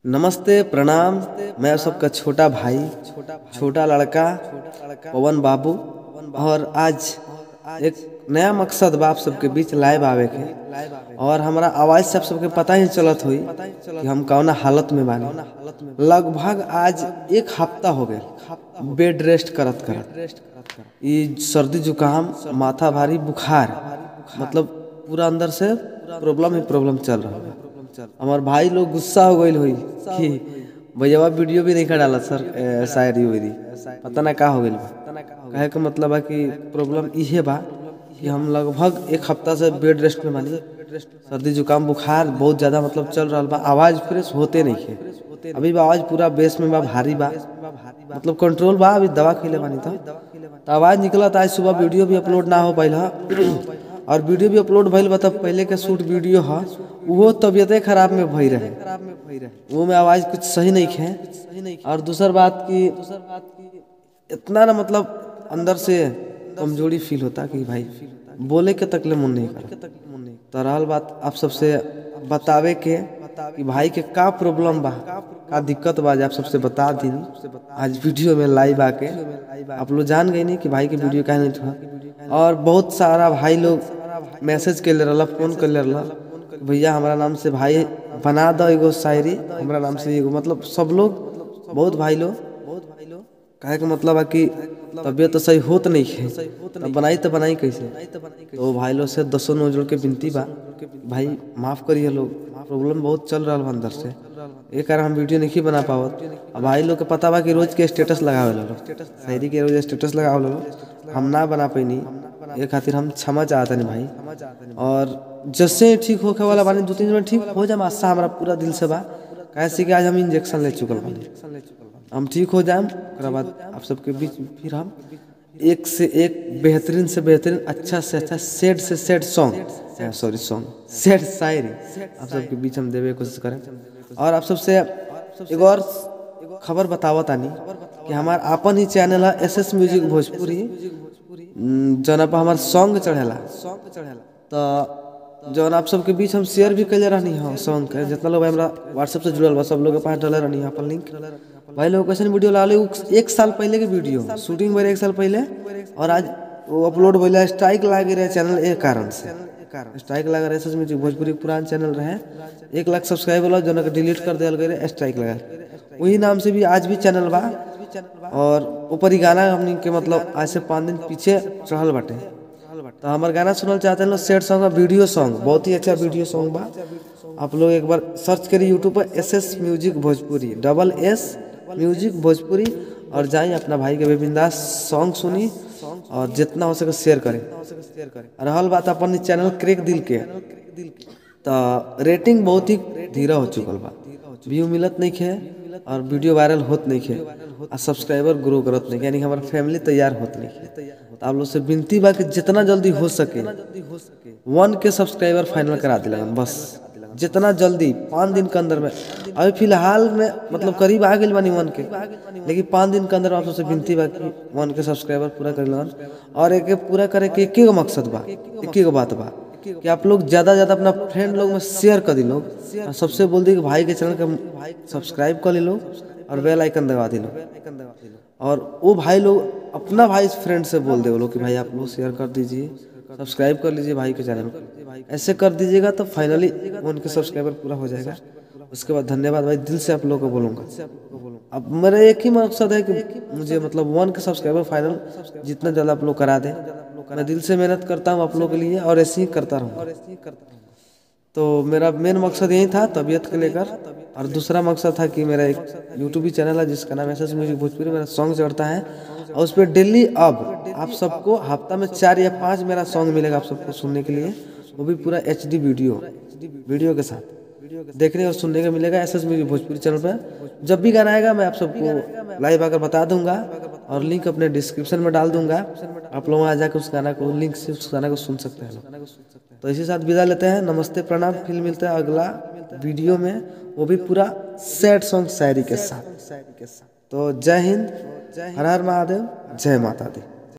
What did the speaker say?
नमस्ते प्रणाम। मैं सबका छोटा भाई, छोटा लड़का पवन बाबू। और आज एक नया मकसद बा आप सबके बीच लाइव आवे के। और हमारा आवाज़ से आप सबके पता ही चलत हुई कि हम कौना हालत में बानी। लगभग आज एक हफ्ता हो गए बेड रेस्ट करत करत। ये सर्दी जुकाम, माथा भारी, बुखार, मतलब पूरा अंदर से प्रॉब्लम ही प्रॉब्लम चल रहा है। हमारे भाई लोग गुस्सा हो गई हुई कि भैया वीडियो भी नहीं डाला सर, शायरी हुई पता ना का हो गई बा। कहे का मतलब है कि प्रॉब्लम इहे बा कि हम लगभग एक हफ्ता से बेड रेस्ट में मानी। सर्दी जुकाम बुखार बहुत ज़्यादा मतलब चल रहा बा। आवाज़ फ्रेश होते नहीं है। अभी भी आवाज़ पूरा बेस में बा, भारी बा, मतलब कंट्रोल बा। अभी दवा खिले बानी तो आवाज़ निकला था। आज सुबह वीडियो भी अपलोड ना हो पाइला और वीडियो भी अपलोड भइल बा तब पहले के शूट वीडियो है वो तबीयतें खराब में भई रहे। वो में आवाज़ कुछ सही नहीं है। और दूसर बात की इतना ना मतलब अंदर से कमजोरी फील होता कि भाई बोले के तकले मन नहीं कर। तो रहल बात आप सबसे बतावे के कि भाई के का प्रॉब्लम बा, का दिक्कत बा, आप सबसे बता दी आज वीडियो में लाइव आके। आप लोग जान गए नहीं कि भाई के वीडियो कहीं नहीं था। और बहुत सारा भाई लोग मैसेज कर ले रहा, फोन कर ले रहा, भैया हमारा नाम से भाई बना दो एगो शायरी, हमारा नाम से एगो, मतलब सब लोग बहुत भाई लोग कहे के मतलब है कि तबीयत तो सही होत नहीं है तो बनाई कैसे। तो भाई लोग से दसों नौ जोड़ के विनती बा, भाई माफ़ करिए लोग, प्रॉब्लम बहुत चल रहा है अंदर से, ये कारण हम वीडियो नहीं बना पावत। अब भाई लोग के पता बा कि रोज के स्टेटस लगावे लो, शायरी के रोज स्टेटस लगावे लो, हम ना बना पैनी, ये खातिर हम क्षमा चाहते नहीं भाई। और जैसे ठीक होके वाला बानी 2-3 दिन में ठीक हो जाए, आशा हमारा पूरा दिल से बा। कैसे कि आज हम इंजेक्शन ले चुकल बानी, हम ठीक हो जाए। उसके बाद आप सबके बीच फिर हम एक से एक बेहतरीन से बेहतरीन, अच्छा से अच्छा, सेड से sad song, sorry song, sad शायरी आप सबके बीच हम देवे कोशिश करें। और आप सबसे एक और खबर बतावा तानी कि हमारा अपन ही चैनल है SS म्यूजिक भोजपुरी, जना पर हमारा सॉन्ग चढ़ेला। तो जौन आप सबके बीच हम शेयर भी कैले रहनी है सॉन्ग के, जितना लोग हमारा व्हाट्सएप से जुड़ल बा सब लोग के पास डले रहनी है अपन लिंक। भाई लोग कैसे वीडियो ला ले, एक साल पहले के वीडियो शूटिंग भरे, एक साल पहले, और आज वो अपलोड भैया स्ट्राइक लागे रहे चैनल। एक कारण से स्ट्राइक लगा रहे, SS म्यूजिक भोजपुरी पुरान चैनल रहे, 1 लाख सब्सक्राइबर वाला जो डिलीट कर दिया गए, स्ट्राइक लगा। वही नाम से भी आज भी चैनल बा। और ऊपर ही गाना हमने के मतलब आज से 5 दिन पीछे चढ़ल बाटे। तो हमारे गाना सुनल चाहते हैं लोग, सेड सॉन्ग है, वीडियो सॉन्ग, बहुत ही अच्छा वीडियो सॉन्ग बा। आप लोग एक बार सर्च करिए यूट्यूब पर SS music Bhojpuri, SS music Bhojpuri, और जाइए अपना भाई के बेबिंदास सॉन्ग सुनी और जितना हो सके शेयर करें। और हल बात अपन चैनल क्रेक दिल के, तो रेटिंग बहुत ही धीरा हो चुकल बा, व्यू मिलत नहीं है और वीडियो वायरल होत नहीं है और सब्सक्राइबर ग्रो करत नहीं, यानी हमारा फैमिली तैयार होत नहीं है। तो आप लोग से विनती बा कि जितना जल्दी हो सके 1K सब्सक्राइबर फाइनल करा दिला बस, जितना जल्दी 5 दिन के अंदर में। अभी फिलहाल में मतलब करीब आ गई बानी 1K, लेकिन 5 दिन के अंदर आप सबसे विनती बा कि 1K सब्सक्राइबर पूरा कर लगन। और एक पूरा करे के एक मकसद बा, एक बात बा कि आप लोग ज़्यादा ज़्यादा अपना फ्रेंड लोग में शेयर कर दी लोग, और सबसे बोल दी कि भाई के चैनल के सब्सक्राइब कर ली लोग और बेल आइकन दबा दी लोग। और वो भाई लोग अपना भाई फ्रेंड से बोल दे वो लोग कि भाई आप लोग शेयर कर दीजिए, सब्सक्राइब कर लीजिए भाई के चैनल को। ऐसे कर दीजिएगा तो फाइनली 1K सब्सक्राइबर पूरा हो जाएगा। उसके बाद धन्यवाद भाई, दिल से आप लोगों को बोलूँगा। अब मेरा एक ही मकसद है कि मुझे मतलब 1K सब्सक्राइबर फाइनल जितना ज़्यादा आप लोग करा दें। मैं दिल से मेहनत करता हूँ आप लोगों के लिए और ऐसे ही करता रहूँ। तो मेरा मेन मकसद यही था तबीयत को लेकर। और दूसरा मकसद था कि मेरा एक यूट्यूब भी चैनल है जिसका नाम SS म्यूजिक भोजपुरी, मेरा सॉन्ग चढ़ता है और उस पर डेली अब आप सबको हफ्ता में 4 या 5 मेरा सॉन्ग मिलेगा आप सबको सुनने के लिए, वो भी पूरा HD वीडियो के साथ देखने और सुनने का मिलेगा SS म्यूजिक भोजपुरी चैनल पर। जब भी गाना आएगा मैं आप सबको लाइव आकर बता दूंगा और लिंक अपने डिस्क्रिप्शन में डाल दूंगा, आप लोग वहाँ जाकर उस गाना को लिंक से उस गाना को सुन सकते हैं। तो इसी साथ विदा लेते हैं, नमस्ते प्रणाम। फिर मिलते हैं अगला वीडियो में, वो भी पूरा सैड सॉन्ग शायरी के साथ। तो जय हिंद, हर हर महादेव, जय माता दी।